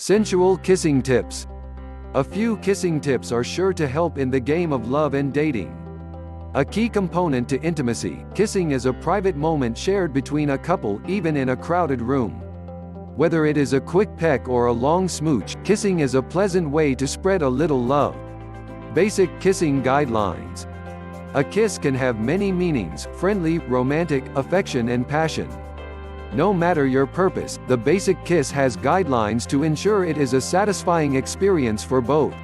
Sensual kissing tips. A few kissing tips are sure to help in the game of love and dating. A key component to intimacy, kissing is a private moment shared between a couple, even in a crowded room. Whether it is a quick peck or a long smooch, kissing is a pleasant way to spread a little love. Basic kissing guidelines. A kiss can have many meanings: friendly, romantic, affection, and passion. No matter your purpose, the basic kiss has guidelines to ensure it is a satisfying experience for both.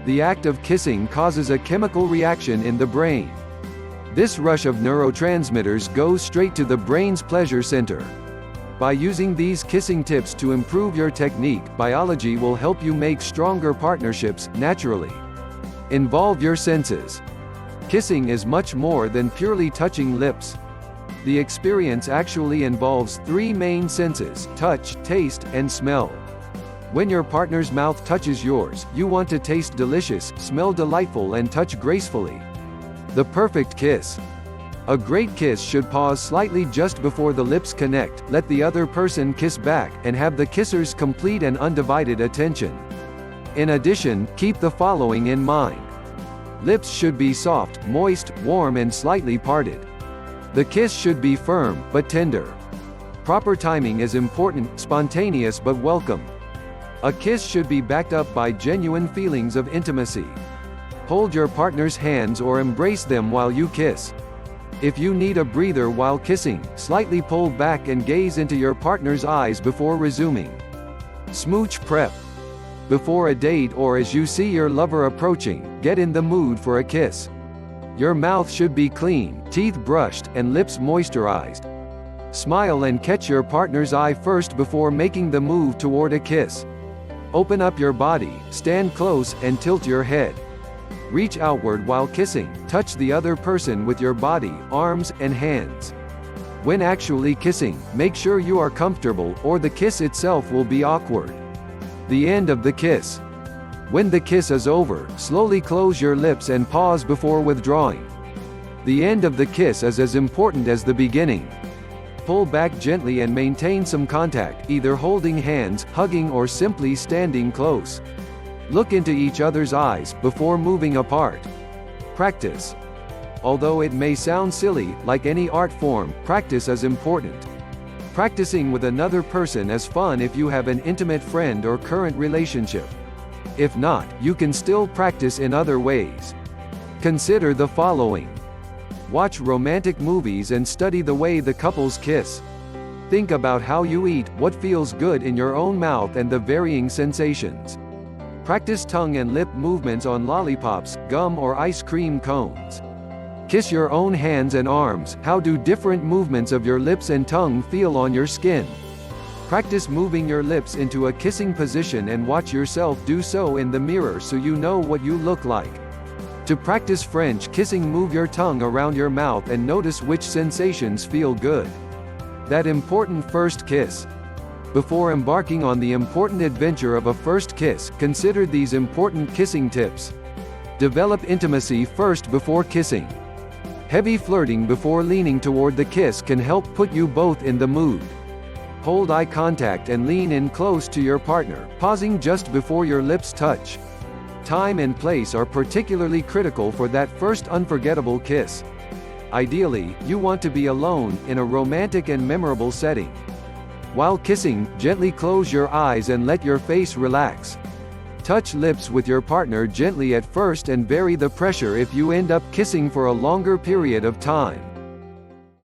The act of kissing causes a chemical reaction in the brain. This rush of neurotransmitters goes straight to the brain's pleasure center. By using these kissing tips to improve your technique, biology will help you make stronger partnerships, naturally. Involve your senses. Kissing is much more than purely touching lips. The experience actually involves three main senses: touch, taste, and smell. When your partner's mouth touches yours, you want to taste delicious, smell delightful, and touch gracefully. The perfect kiss. A great kiss should pause slightly just before the lips connect, let the other person kiss back, and have the kisser's complete and undivided attention. In addition, keep the following in mind. Lips should be soft, moist, warm, and slightly parted. The kiss should be firm, but tender. Proper timing is important, spontaneous but welcome. A kiss should be backed up by genuine feelings of intimacy. Hold your partner's hands or embrace them while you kiss. If you need a breather while kissing, slightly pull back and gaze into your partner's eyes before resuming. Smooch prep. Before a date or as you see your lover approaching, get in the mood for a kiss. Your mouth should be clean, teeth brushed, and lips moisturized. Smile and catch your partner's eye first before making the move toward a kiss. Open up your body, stand close, and tilt your head. Reach outward while kissing, touch the other person with your body, arms, and hands. When actually kissing, make sure you are comfortable, or the kiss itself will be awkward. The end of the kiss. When the kiss is over, slowly close your lips and pause before withdrawing. The end of the kiss is as important as the beginning. Pull back gently and maintain some contact, either holding hands, hugging, or simply standing close. Look into each other's eyes before moving apart. Practice. Although it may sound silly, like any art form, practice is important. Practicing with another person is fun if you have an intimate friend or current relationship. If not, you can still practice in other ways. Consider the following. Watch romantic movies and study the way the couples kiss. Think about how you eat, what feels good in your own mouth, and the varying sensations. Practice tongue and lip movements on lollipops, gum, or ice cream cones. Kiss your own hands and arms. How do different movements of your lips and tongue feel on your skin? Practice moving your lips into a kissing position and watch yourself do so in the mirror so you know what you look like. To practice French kissing, move your tongue around your mouth and notice which sensations feel good. That important first kiss. Before embarking on the important adventure of a first kiss, consider these important kissing tips. Develop intimacy first before kissing. Heavy flirting before leaning toward the kiss can help put you both in the mood. Hold eye contact and lean in close to your partner, pausing just before your lips touch. Time and place are particularly critical for that first unforgettable kiss. Ideally, you want to be alone, in a romantic and memorable setting. While kissing, gently close your eyes and let your face relax. Touch lips with your partner gently at first and vary the pressure if you end up kissing for a longer period of time.